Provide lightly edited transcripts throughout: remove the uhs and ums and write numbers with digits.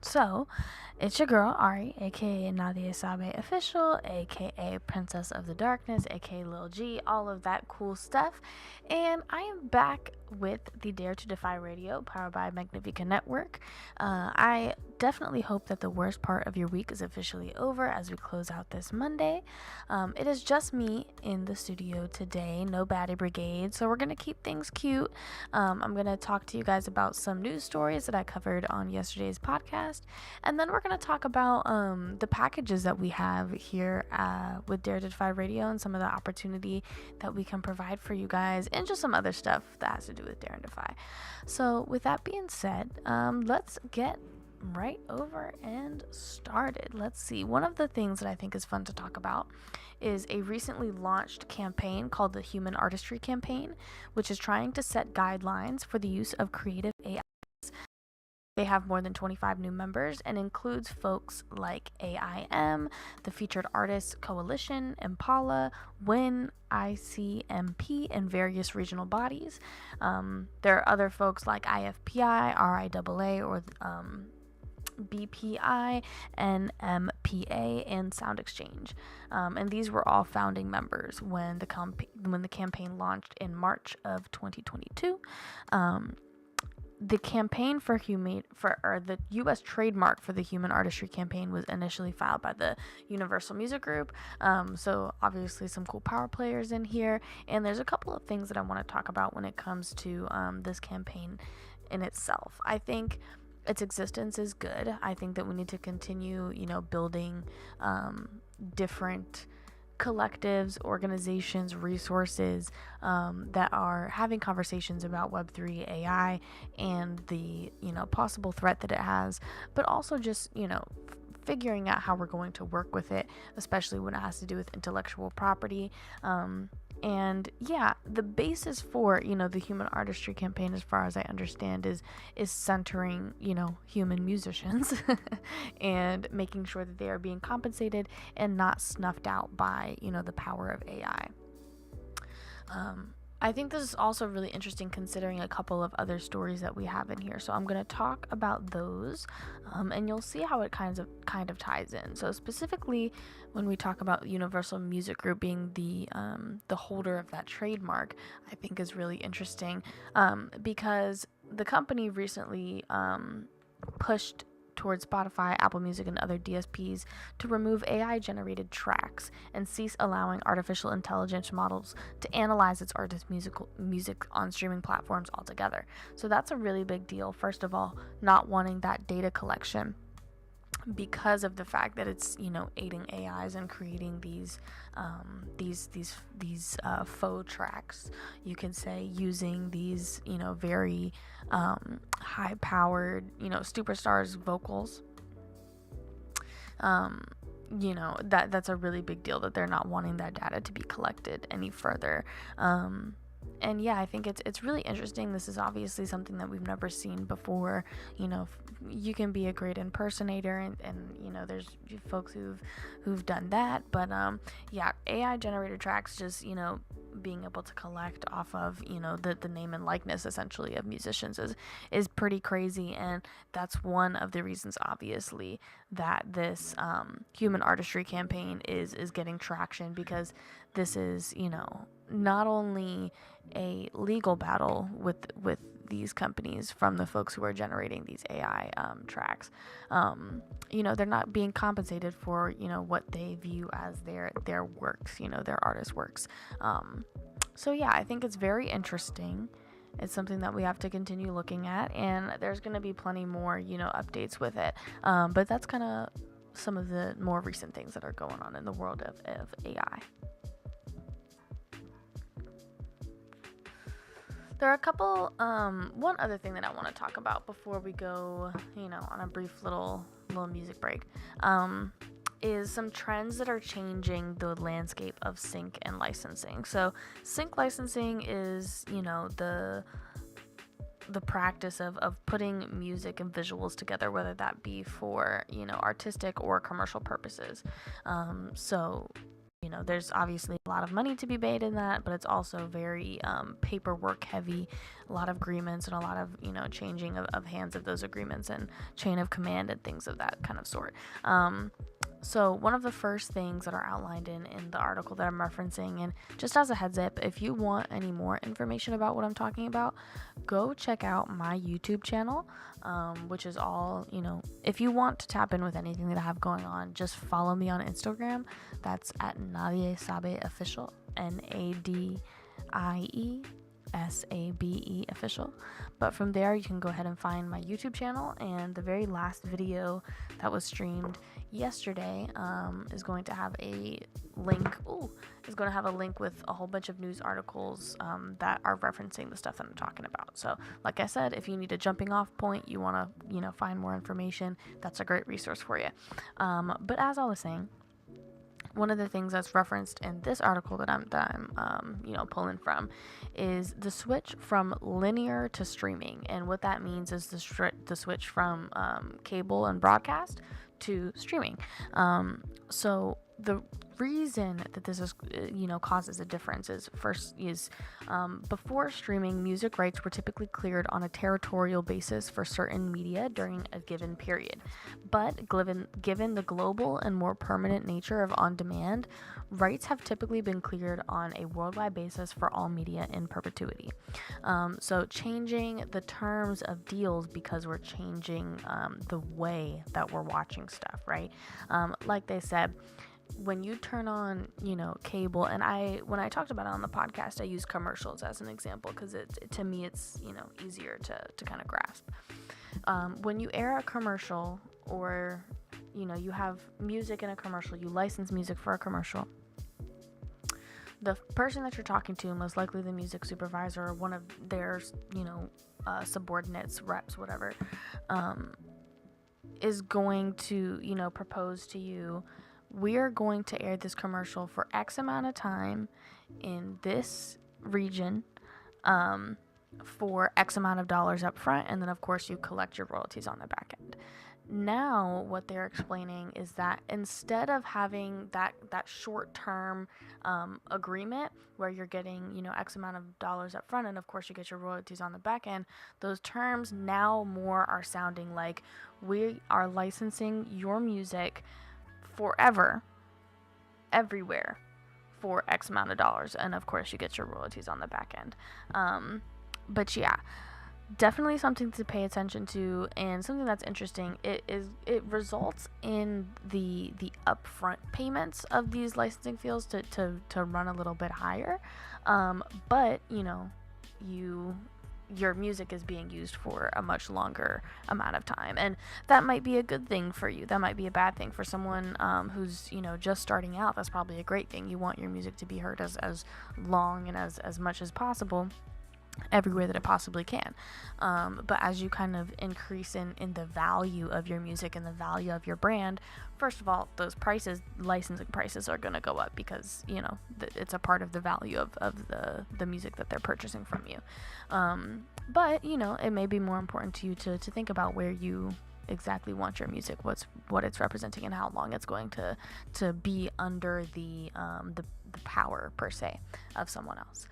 So it's your girl Ari, aka Nadia Sabe Official, aka Princess of the Darkness, aka Lil G, all of that cool stuff. And I am back with the Dare to Defy Radio, powered by Magnifica Network. I definitely hope that the worst part of your week is officially over as we close out this Monday. It is just me in the studio today, no baddie brigade, so we're gonna keep things cute. I'm gonna talk to you guys about some news stories that I covered on yesterday's podcast, and then we're gonna talk about the packages that we have here with Dare to Defy Radio and some of the opportunity that we can provide for you guys, and just some other stuff that has to do with Dare and Defy. So with that being said, let's get right over and started. Let's see. One of the things that I think is fun to talk about is a recently launched campaign called the Human Artistry Campaign, which is trying to set guidelines for the use of creative AI. They have more than 25 new members and includes folks like AIM, the Featured Artists Coalition, Impala, WIN, ICMP, and various regional bodies. There are other folks like IFPI, RIAA, or BPI, NMPA, and Sound Exchange. And these were all founding members when the campaign launched in March of 2022. The campaign the U.S. trademark for the Human Artistry Campaign was initially filed by the Universal Music Group. So obviously some cool power players in here, and there's a couple of things that I want to talk about when it comes to this campaign in itself. I think its existence is good. I think that we need to continue, building different collectives, organizations, resources that are having conversations about Web3 AI and the possible threat that it has, but also just figuring out how we're going to work with it, especially when it has to do with intellectual property. And yeah, the basis for the Human Artistry Campaign, as far as I understand, is centering human musicians and making sure that they are being compensated and not snuffed out by the power of AI. I think this is also really interesting considering a couple of other stories that we have in here. So I'm going to talk about those, and you'll see how it kind of ties in. So specifically, when we talk about Universal Music Group being the holder of that trademark, I think is really interesting because the company recently pushed towards Spotify, Apple Music, and other DSPs to remove AI-generated tracks and cease allowing artificial intelligence models to analyze its artists' music on streaming platforms altogether. So that's a really big deal. First of all, not wanting that data collection because of the fact that it's aiding AIs and creating these faux tracks, you can say, using these very high powered superstars vocals. That's a really big deal that they're not wanting that data to be collected any further. And yeah, I think it's really interesting. This is obviously something that we've never seen before. You can be a great impersonator, and there's folks who've done that. But yeah, AI generated tracks, just being able to collect off of the name and likeness essentially of musicians is pretty crazy, and that's one of the reasons, obviously, that this Human Artistry Campaign is getting traction, because this is not only a legal battle with these companies from the folks who are generating these AI tracks. They're not being compensated for what they view as their works, their artist works. So yeah, I think it's very interesting. It's something that we have to continue looking at, and there's going to be plenty more updates with it. But that's kind of some of the more recent things that are going on in the world of AI. There are a couple, one other thing that I want to talk about before we go, on a brief little music break, is some trends that are changing the landscape of sync and licensing. So sync licensing is, the practice of putting music and visuals together, whether that be for, artistic or commercial purposes. So there's obviously a lot of money to be made in that, but it's also very paperwork heavy, a lot of agreements and a lot of, changing of hands of those agreements and chain of command and things of that kind of sort. So one of the first things that are outlined in the article that I'm referencing, and just as a heads up, if you want any more information about what I'm talking about, go check out my YouTube channel, which is all, if you want to tap in with anything that I have going on, just follow me on Instagram. That's at Nadie Sabe Official, NADIESABE Official. But from there, you can go ahead and find my YouTube channel, and the very last video that was streamed yesterday is going to have a link. Is going to have a link with a whole bunch of news articles that are referencing the stuff that I'm talking about. So, like I said, if you need a jumping off point, you want to, find more information, that's a great resource for you. But as I was saying, one of the things that's referenced in this article that I'm pulling from is the switch from linear to streaming. And what that means is the switch from cable and broadcast to streaming. So the reason that this is, causes a difference is before streaming, music rights were typically cleared on a territorial basis for certain media during a given period. But given the global and more permanent nature of on-demand, rights have typically been cleared on a worldwide basis for all media in perpetuity. So changing the terms of deals because we're changing the way that we're watching stuff, right? Like they said, when you turn on, cable, and when I talked about it on the podcast, I use commercials as an example because to me it's, easier to kind of grasp. When you air a commercial, or, you have music in a commercial, you license music for a commercial, the person that you're talking to, most likely the music supervisor or one of their, subordinates, reps, whatever, is going to, propose to you, we are going to air this commercial for X amount of time in this region for X amount of dollars up front, and then of course you collect your royalties on the back end. Now what they're explaining is that instead of having that short-term agreement where you're getting, X amount of dollars up front and of course you get your royalties on the back end, those terms now more are sounding like we are licensing your music forever, everywhere, for X amount of dollars, and of course you get your royalties on the back end. But yeah, definitely something to pay attention to, and something that's interesting. It results in the upfront payments of these licensing fees to run a little bit higher, but your music is being used for a much longer amount of time, and that might be a good thing for you. That might be a bad thing for someone who's just starting out. That's probably a great thing. You want your music to be heard as long and as much as possible everywhere that it possibly can, but as you kind of increase in the value of your music and the value of your brand, first of all, those licensing prices are going to go up because it's a part of the value of the music that they're purchasing from you. But it may be more important to you to think about where you exactly want your music, what it's representing, and how long it's going to be under the power per se of someone else.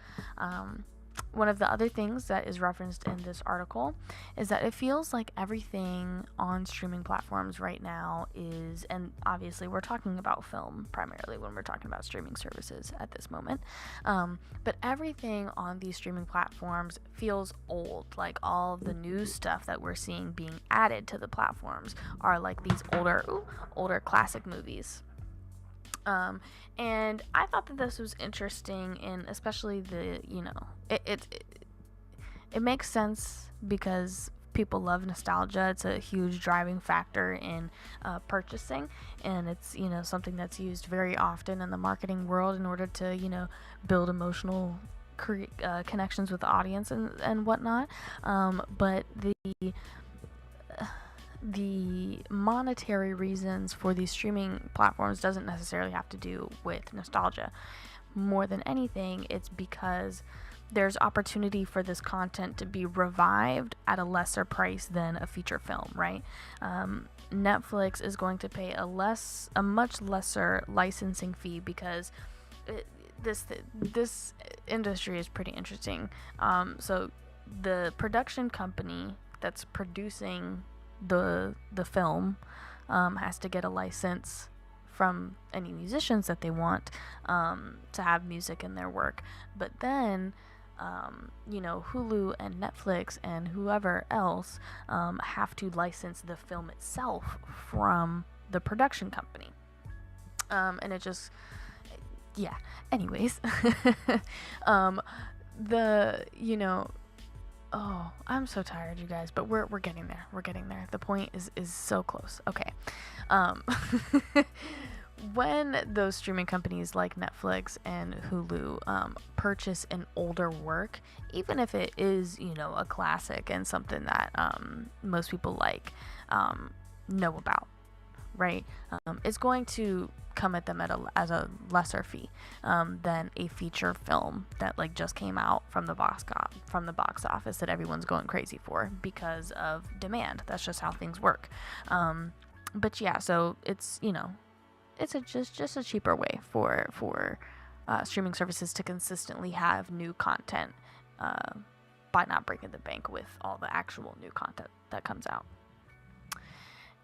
One of the other things that is referenced in this article is that it feels like everything on streaming platforms right now is, and obviously we're talking about film primarily when we're talking about streaming services at this moment, but everything on these streaming platforms feels old. Like all of the new stuff that we're seeing being added to the platforms are like these older classic movies. And I thought that this was interesting, and especially it makes sense because people love nostalgia. It's a huge driving factor in purchasing, and it's something that's used very often in the marketing world in order to build emotional connections with the audience and whatnot. But the monetary reasons for these streaming platforms doesn't necessarily have to do with nostalgia. More than anything, it's because there's opportunity for this content to be revived at a lesser price than a feature film, right? Netflix is going to pay a much lesser licensing fee because this industry is pretty interesting. So the production company that's producing the film has to get a license from any musicians that they want to have music in their work. But then Hulu and Netflix and whoever else have to license the film itself from the production company. And it just, yeah. Anyways, oh, I'm so tired, you guys, but we're getting there. We're getting there. The point is so close. Okay. When those streaming companies like Netflix and Hulu purchase an older work, even if it is, a classic and something that most people know about, right? It's going to come at them as a lesser fee than a feature film that just came out from the box office that everyone's going crazy for because of demand. That's just how things work. But yeah, so it's it's just a cheaper way for streaming services to consistently have new content by not breaking the bank with all the actual new content that comes out.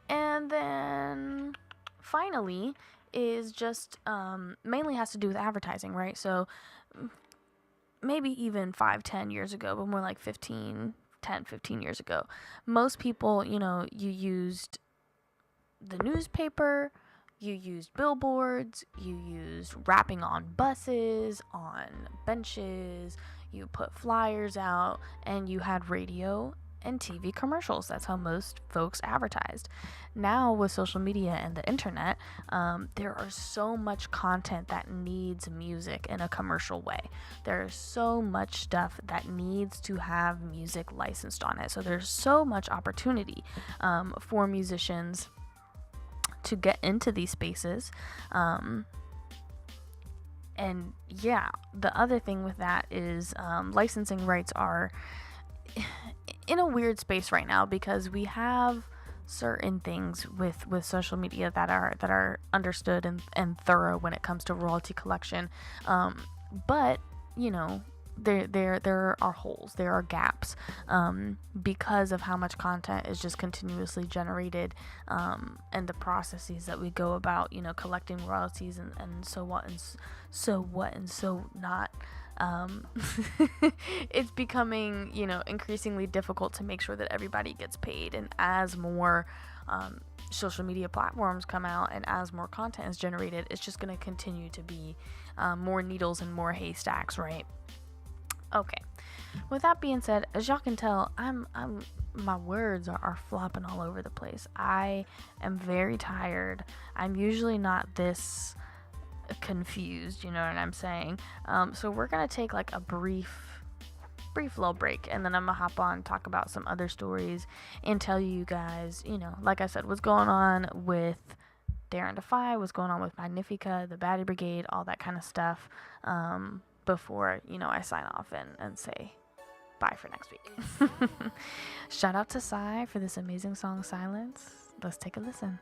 And then finally is just mainly has to do with advertising, right? So maybe even 5-10 years ago, but more like 15 years ago, most people, you used the newspaper, you used billboards, you used rapping on buses, on benches, you put flyers out, and you had radio and TV commercials. That's how most folks advertised. Now with social media and the internet, there are so much content that needs music in a commercial way. There's so much stuff that needs to have music licensed on it. So there's so much opportunity for musicians to get into these spaces. And yeah, the other thing with that is licensing rights are in a weird space right now because we have certain things with social media that are understood and thorough when it comes to royalty collection, but there are holes, there are gaps because of how much content is just continuously generated, and the processes that we go about collecting royalties and so what and so not. It's becoming increasingly difficult to make sure that everybody gets paid, and as more social media platforms come out and as more content is generated, it's just going to continue to be more needles and more haystacks, right? Okay, with that being said, as y'all can tell, my words are flopping all over the place. I am very tired. I'm usually not this confused, you know what I'm saying? So we're gonna take a brief little break, and then I'm gonna hop on, talk about some other stories, and tell you guys, like I said, what's going on with DEFY, what's going on with Magnifica, the Baddie Brigade, all that kind of stuff, before I sign off and say bye for next week. Shout out to Psy for this amazing song Silence. Let's take a listen.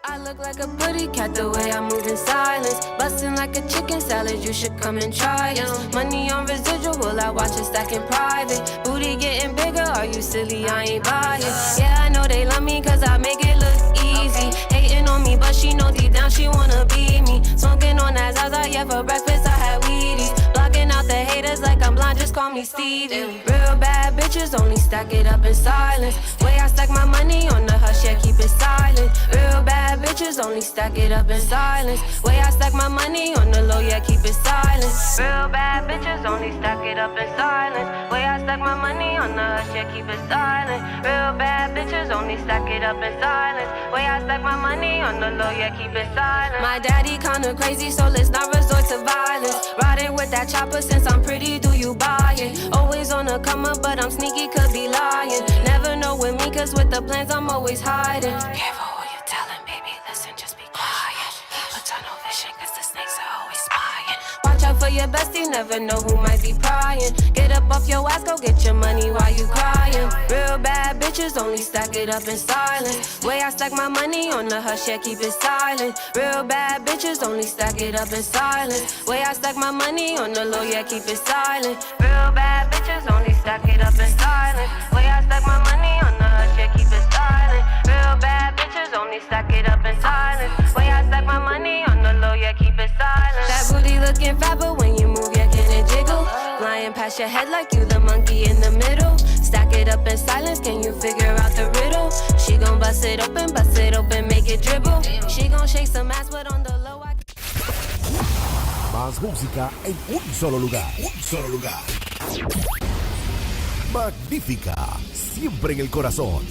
I look like a booty cat the way I move in silence. Bustin' like a chicken salad, you should come and try it. Money on residual, I watch it stack in private. Booty getting bigger, are you silly? I ain't buying. Yeah, I know they love me cause I make it look easy. Hating on me, but she know deep down she wanna be me. Smoking on that Zaza, yeah, for breakfast I had Wheaties. Blocking out the haters like I'm blind, just call me Stevie. Real bad bitches only stack it up in silence. Way I stack my money on the hush, yeah, keep it silent. Real bad bitches only stack it up in silence. Way I stack my money on the low, yeah, keep it silent. Real bad bitches only stack it up in silence. Way I stack my money on the hush, yeah, keep it silent. Real bad bitches only stack it up in silence. Way I stack my money on the low, yeah, keep it silent. My daddy kinda crazy, so let's not resort to violence. Riding with that chopper, since I'm pretty, do you buy it? Always on the come up, but I'm sneaky, could be lying. Never know with me, cause with the plans I'm always hiding. Careful who you telling, baby, listen, just be quiet. Put tunnel vision, cause the snakes are always spying. Watch out for for your bestie, never know who might be prying. Get up off your ass, go get your money while you crying. Real bad bitches only stack it up in silence. Way I stack my money on the hush, yeah, keep it silent. Real bad bitches only stack it up in silence. Way I stack my money on the low, yeah, keep it silent. Real bad bitches only stack it up in silence. Way I stack my money on the hush, yeah, keep it silent. Real bad bitches only stack it up in silence. Way I stack my money on the low, yeah, keep it silent. That booty looking fat, but when you move, yeah, can it jiggle? Flying past your head like you the monkey in the middle. Stack it up in silence, can you figure out the riddle? She gon' bust it open, make it dribble. She gon' shake some ass, but on the low, Más música en un solo lugar. Un solo lugar. Magnífica, siempre en el corazón.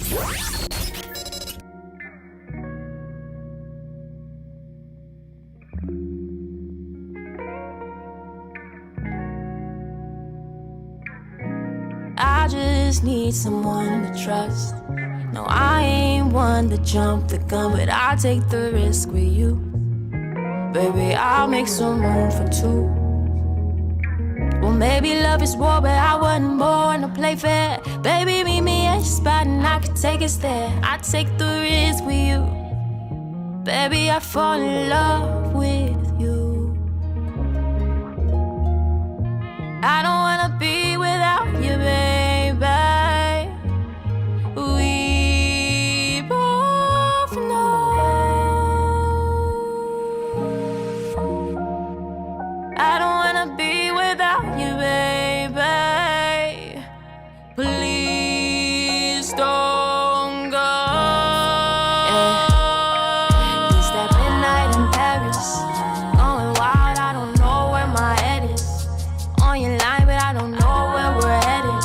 I just need someone to trust. No, I ain't one to jump the gun, but I'll take the risk with you. Baby, I'll make some room for two. Well, maybe love is war, but I wasn't born to play fair. Baby, meet me at your spot and I can take us there. I take the risk with you. Baby, I fall in love with you. I don't wanna be without you, baby. We both know I don't wanna be without you, baby. Please don't go. Yeah. It's that midnight in Paris, going wild, I don't know where my head is. On your line, but I don't know where we're headed.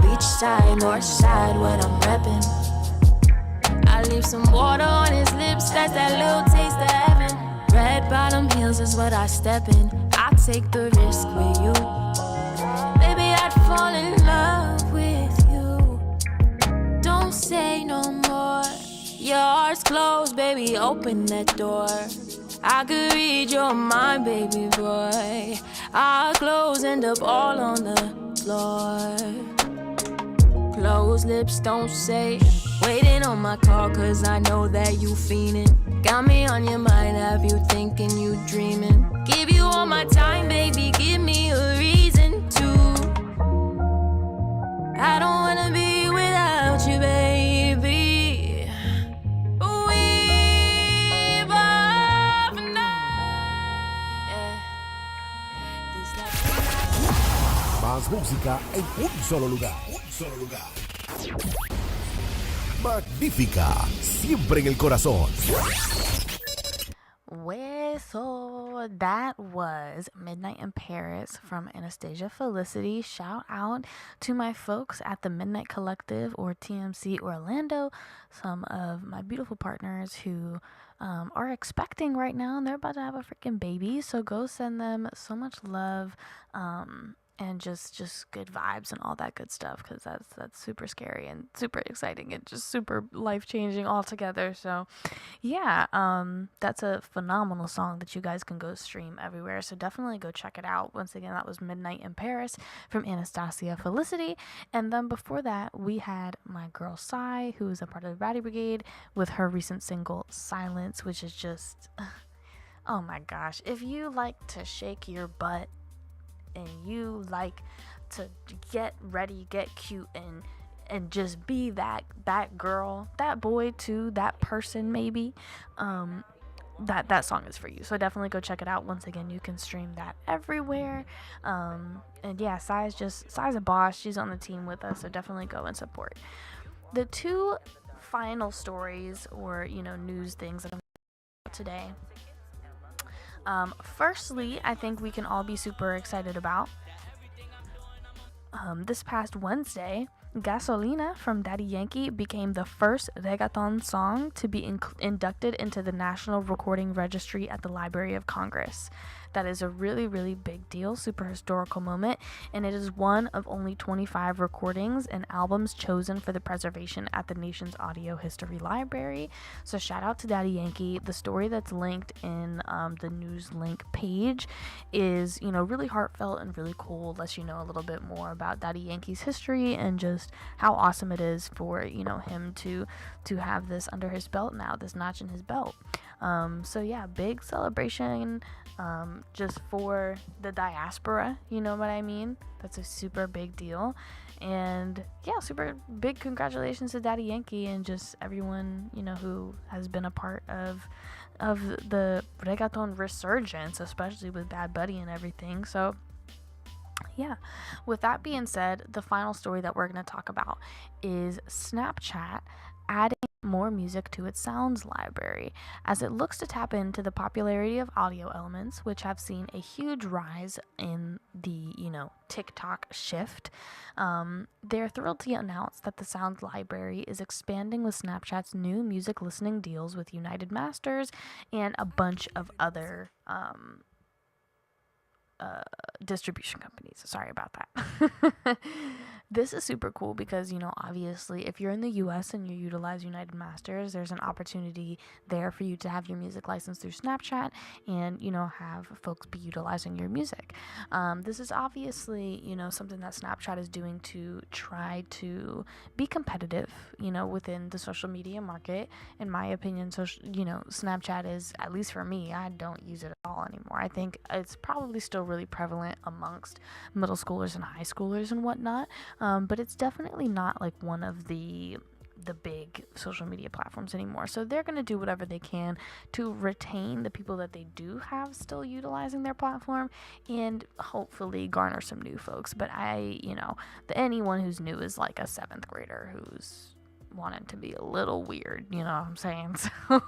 Beachside, north side, what I'm reppin'. I leave some water on his lips, that's that little taste of heaven. Red bottom heels is what I step in. I take the risk with you. Baby, I'd fall in love with you. Don't say no more. Your heart's closed, baby, open that door. I could read your mind, baby boy. Our clothes end up all on the floor. Closed lips don't say. Waiting on my call, cause I know that you fiendin'. Got me on your mind, have you thinking you dreaming? Give you all my time, baby, give me a reason to. I don't wanna be without you, baby. We both know. Yeah. This life. Más música en un solo lugar. Un solo lugar. Magnífica, siempre en el corazón. Well, so that was Midnight in Paris from Anastasia Felicity. Shout out to my folks at the Midnight Collective or TMC Orlando, some of my beautiful partners who are expecting right now, and they're about to have a freaking baby. So go send them so much love. And just good vibes and all that good stuff, because that's super scary and super exciting and just super life-changing altogether. So yeah, that's a phenomenal song that you guys can go stream everywhere, so definitely go check it out. Once again, that was Midnight in Paris from Anastasia Felicity. And then before that, we had my girl Sai, who is a part of the Ratty Brigade, with her recent single Silence, which is just oh my gosh, if you like to shake your butt and you like to get ready, get cute, and just be that girl, that boy too, that person maybe, that song is for you. So definitely go check it out. Once again, you can stream that everywhere. And yeah, Sai's a boss. She's on the team with us, so definitely go and support. The two final stories or news things that I'm about today. Firstly, I think we can all be super excited about. This past Wednesday, Gasolina from Daddy Yankee became the first reggaeton song to be inducted into the National Recording Registry at the Library of Congress. That is a really, really big deal, super historical moment, and it is one of only 25 recordings and albums chosen for the preservation at the nation's audio history library. So shout out to Daddy Yankee. The story that's linked in the news link page is, really heartfelt and really cool. Lets you know a little bit more about Daddy Yankee's history and just how awesome it is for, him to have this under his belt now, this notch in his belt. So yeah, big celebration just for the diaspora, you know what I mean? That's a super big deal. And yeah, super big congratulations to Daddy Yankee and just everyone, who has been a part of the reggaeton resurgence, especially with Bad Bunny and everything. So yeah, with that being said, the final story that we're going to talk about is Snapchat adding more music to its sounds library as it looks to tap into the popularity of audio elements, which have seen a huge rise in the, TikTok shift. They're thrilled to announce that the sounds library is expanding with Snapchat's new music listening deals with United Masters and a bunch of other distribution companies. Sorry about that. This is super cool because, obviously, if you're in the US and you utilize United Masters, there's an opportunity there for you to have your music licensed through Snapchat and, have folks be utilizing your music. This is obviously, something that Snapchat is doing to try to be competitive, within the social media market. In my opinion, Snapchat is, at least for me, I don't use it at all anymore. I think it's probably still really prevalent amongst middle schoolers and high schoolers and whatnot. But it's definitely not like one of the big social media platforms anymore. So they're going to do whatever they can to retain the people that they do have still utilizing their platform and hopefully garner some new folks. But anyone who's new is like a 7th grader who's wanting to be a little weird, you know what I'm saying? So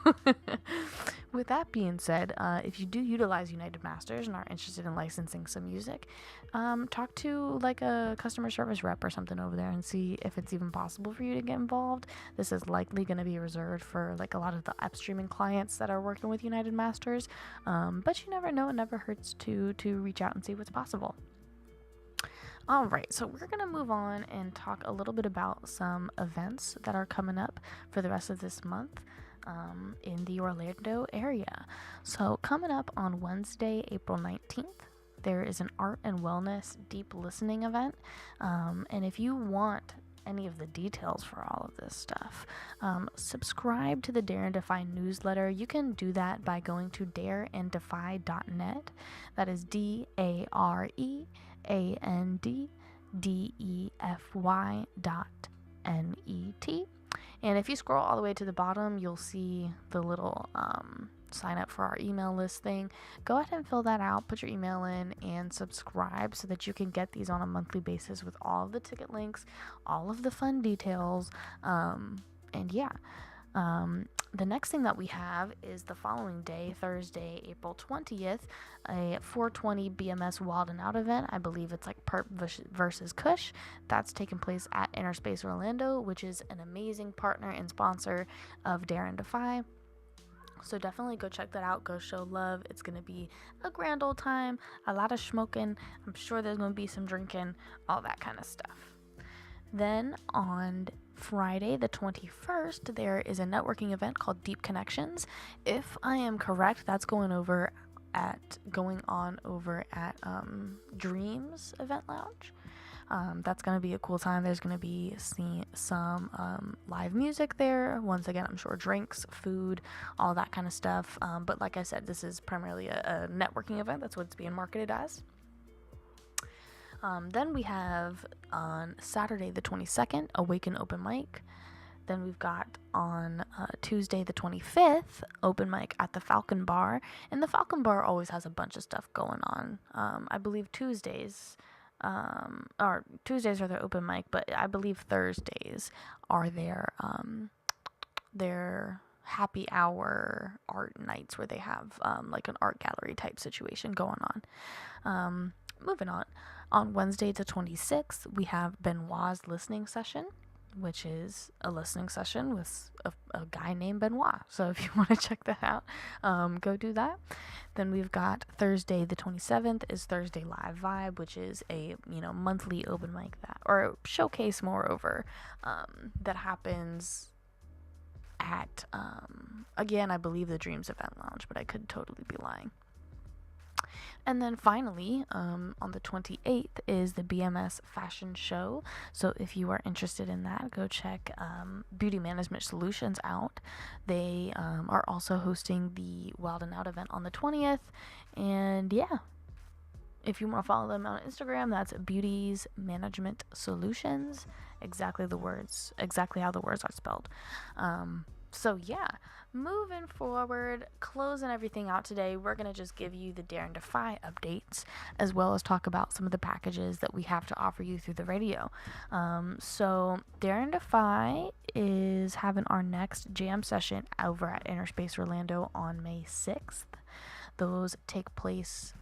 with that being said, if you do utilize United Masters and are interested in licensing some music, talk to like a customer service rep or something over there and see if it's even possible for you to get involved. This is likely going to be reserved for like a lot of the app streaming clients that are working with United Masters, but you never know. It never hurts to reach out and see what's possible. All right, so we're going to move on and talk a little bit about some events that are coming up for the rest of this month in the Orlando area. So coming up on Wednesday, April 19th, there is an art and wellness deep listening event. And if you want any of the details for all of this stuff, subscribe to the Dare and Defy newsletter. You can do that by going to dareanddefy.net. That is DAREANDDEFY.net. And if you scroll all the way to the bottom, you'll see the little sign up for our email list thing. Go ahead and fill that out, put your email in, and subscribe so that you can get these on a monthly basis with all of the ticket links, all of the fun details, and yeah. The next thing that we have is the following day, Thursday, April 20th, a 420 BMS Wild and Out event. I believe it's like Perp versus Kush. That's taking place at Innerspace Orlando, which is an amazing partner and sponsor of Dare and Defy. So definitely go check that out. Go show love. It's going to be a grand old time, a lot of smoking. I'm sure there's going to be some drinking, all that kind of stuff. Then on Friday the 21st, there is a networking event called Deep Connections. If I am correct, that's going on over at Dreams Event Lounge. That's going to be a cool time. There's going to be some live music there. Once again, I'm sure drinks, food, all that kind of stuff. But like I said, this is primarily a networking event. That's what it's being marketed as. Then we have on Saturday the 22nd, Awaken Open Mic. Then we've got on Tuesday the 25th, open mic at the Falcon Bar. And the Falcon Bar always has a bunch of stuff going on. I believe Tuesdays are their open mic, but I believe Thursdays are their happy hour art nights where they have like an art gallery type situation going on. Moving on Wednesday the 26th, we have Benoit's listening session. which is a listening session with a guy named Benoit. So if you want to check that out, go do that. Then we've got Thursday the 27th is Thursday Live Vibe, which is a monthly open mic or showcase moreover, that happens at again, I believe the Dreams Event Lounge, but I could totally be lying. And then finally, on the 28th is the BMS Fashion Show. So if you are interested in that, go check Beauty Management Solutions out. They are also hosting the Wild and Out event on the 20th. And yeah, if you want to follow them on Instagram, that's Beauties Management Solutions. Exactly how the words are spelled. So yeah, moving forward, closing everything out today, we're going to just give you the Dare and Defy updates, as well as talk about some of the packages that we have to offer you through the radio. So Dare and Defy is having our next jam session over at Innerspace Orlando on May 6th. Those take place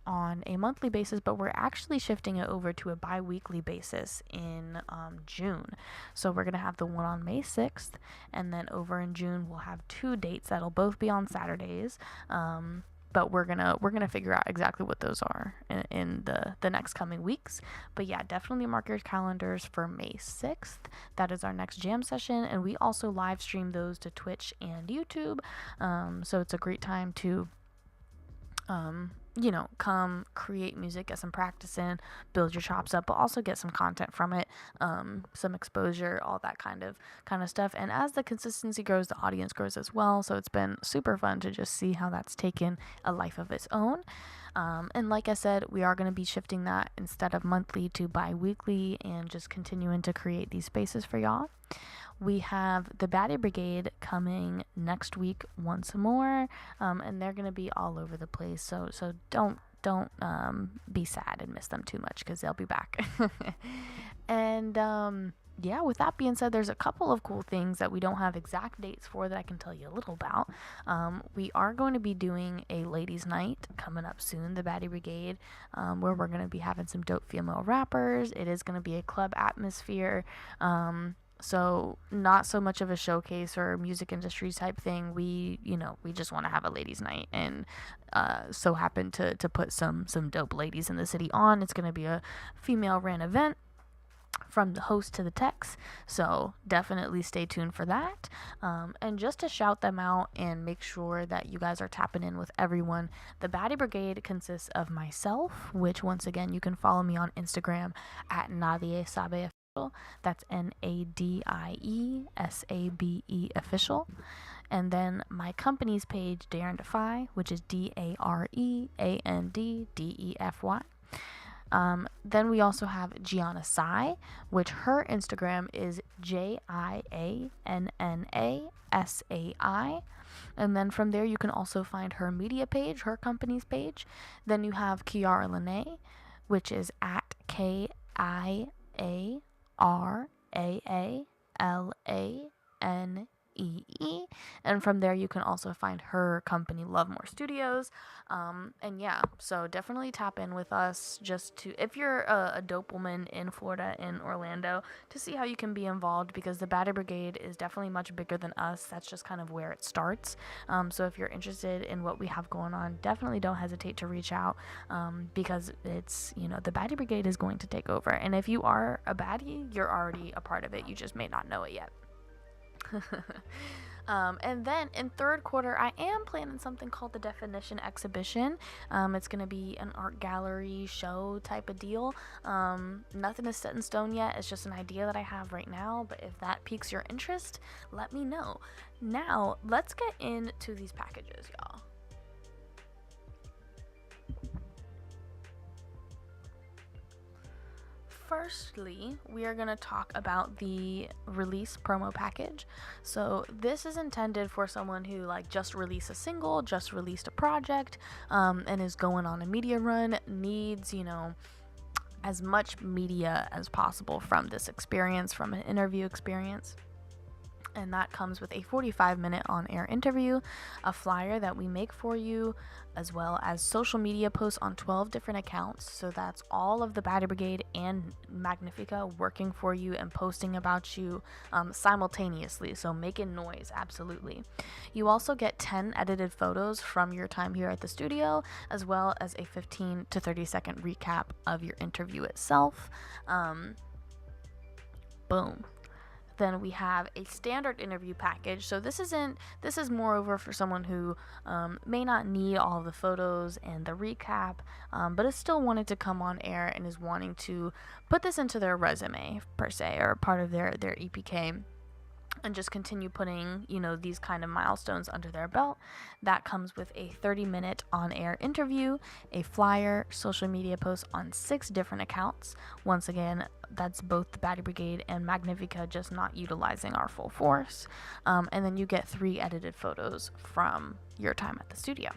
on a monthly basis, but we're actually shifting it over to a bi-weekly basis in June. So we're gonna have the one on May 6th, and then over in June we'll have 2 dates that'll both be on Saturdays. But we're gonna figure out exactly what those are in the next coming weeks. But yeah, definitely mark your calendars for May 6th. That is our next jam session, and we also live stream those to Twitch and YouTube. So it's a great time to come create music, get some practice in, build your chops up, but also get some content from it, some exposure, all that kind of stuff. And as the consistency grows, the audience grows as well. So it's been super fun to just see how that's taken a life of its own. And like I said, we are going to be shifting that instead of monthly to bi-weekly and just continuing to create these spaces for y'all. We have the Baddie Brigade coming next week once more, and they're going to be all over the place. So don't be sad and miss them too much, because they'll be back. And yeah, with that being said, there's a couple of cool things that we don't have exact dates for that I can tell you a little about. We are going to be doing a ladies' night coming up soon, the Baddie Brigade, where we're going to be having some dope female rappers. It is going to be a club atmosphere. So not so much of a showcase or music industry type thing. We just want to have a ladies' night, and so happen to put some dope ladies in the city on. It's going to be a female ran event from the host to the techs, so definitely stay tuned for that. And just to shout them out and make sure that you guys are tapping in with everyone, the Baddie Brigade consists of myself, which once again you can follow me on Instagram at Nadie Sabe. That's NADIESABE official. And then my company's page, Dare and Defy, which is DAREANDDEFY. Then we also have Gianna Sai, which her Instagram is JIANNASAI. And then from there you can also find her media page, her company's page. Then you have Kiara Lene, which is at KIARAALANEE. And from there you can also find her company, Love More Studios. And yeah, so definitely tap in with us, just to, if you're a dope woman in Florida, in Orlando, to see how you can be involved, because the Baddie Brigade is definitely much bigger than us. That's just kind of where it starts. So if you're interested in what we have going on, definitely don't hesitate to reach out, because it's, the Baddie Brigade is going to take over. And if you are a baddie, you're already a part of it. You just may not know it yet. And then in third quarter, I am planning something called the Definition Exhibition. It's going to be an art gallery show type of deal. Nothing is set in stone yet. It's just an idea that I have right now. But if that piques your interest, let me know. Now, let's get into these packages, y'all. Firstly, we are going to talk about the release promo package. So this is intended for someone who just released a single, just released a project, and is going on a media run, needs, as much media as possible from this experience, from an interview experience. And that comes with a 45-minute on-air interview, a flyer that we make for you, as well as social media posts on 12 different accounts. So that's all of the Batty Brigade and Magnifica working for you and posting about you simultaneously. So making noise, absolutely. You also get 10 edited photos from your time here at the studio, as well as a 15 to 30 second recap of your interview itself. Boom. Then we have a standard interview package. So this is moreover for someone who may not need all of the photos and the recap, but is still wanted to come on air and is wanting to put this into their resume per se, or part of their EPK, and just continue putting, these kind of milestones under their belt. That comes with a 30-minute on-air interview, a flyer, social media posts on 6 different accounts. Once again, that's both the Batty Brigade and Magnifica, just not utilizing our full force. And then you get 3 edited photos from your time at the studio.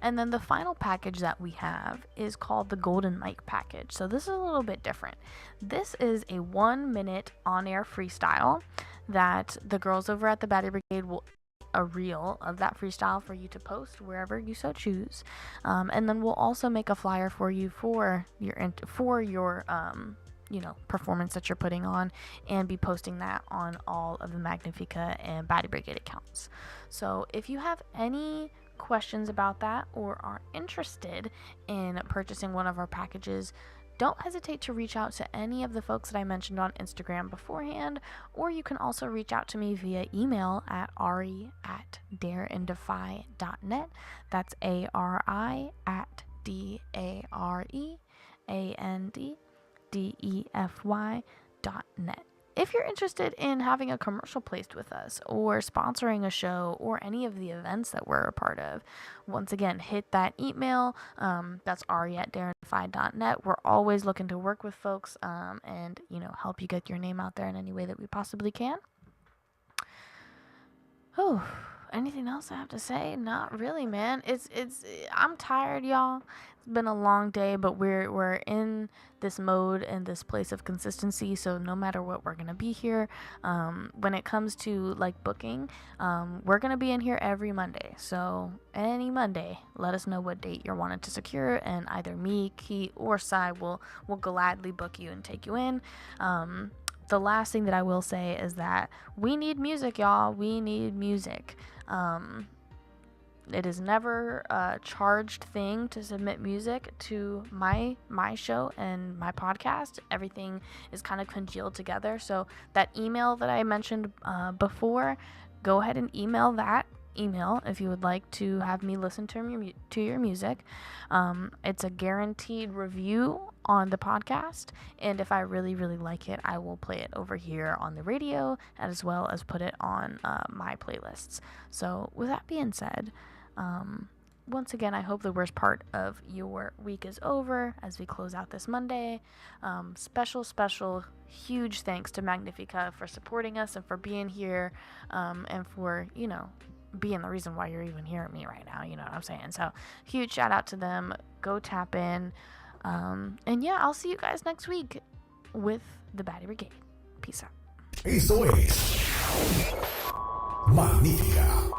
And then the final package that we have is called the Golden Mic package. So this is a little bit different. This is a 1-minute on-air freestyle that the girls over at the Batty Brigade will a reel of that freestyle for you to post wherever you so choose. And then we'll also make a flyer for you for your performance that you're putting on, and be posting that on all of the Magnifica and Batty Brigade accounts. So if you have any questions about that or are interested in purchasing one of our packages, don't hesitate to reach out to any of the folks that I mentioned on Instagram beforehand, or you can also reach out to me via email at ari@dareanddefy.net. That's ARI@DAREANDDEFY.net. If you're interested in having a commercial placed with us, or sponsoring a show, or any of the events that we're a part of, once again, hit that email. That's ari@dareanddefy.net. We're always looking to work with folks and help you get your name out there in any way that we possibly can. Oh, anything else I have to say? Not really, man. I'm tired, y'all. It's been a long day, but we're in this mode and this place of consistency. So no matter what, we're gonna be here. When it comes to booking, we're gonna be in here every Monday. So any Monday, let us know what date you're wanting to secure, and either me, Key, or Sai will gladly book you and take you in. The last thing that I will say is that we need music, y'all. We need music. It is never a charged thing to submit music to my show and my podcast. Everything is kind of congealed together. So that email that I mentioned before, go ahead and email that email if you would like to have me listen to your music. It's a guaranteed review on the podcast, and if I really like it, I will play it over here on the radio, as well as put it on my playlists. So with that being said, once again, I hope the worst part of your week is over as we close out this Monday. Special huge thanks to Magnifica for supporting us and for being here, and for being the reason why you're even hearing me right now. You know what I'm saying? So huge shout out to them. Go tap in. And yeah, I'll see you guys next week with the Batty Brigade. Peace out. Eso es Magnífica.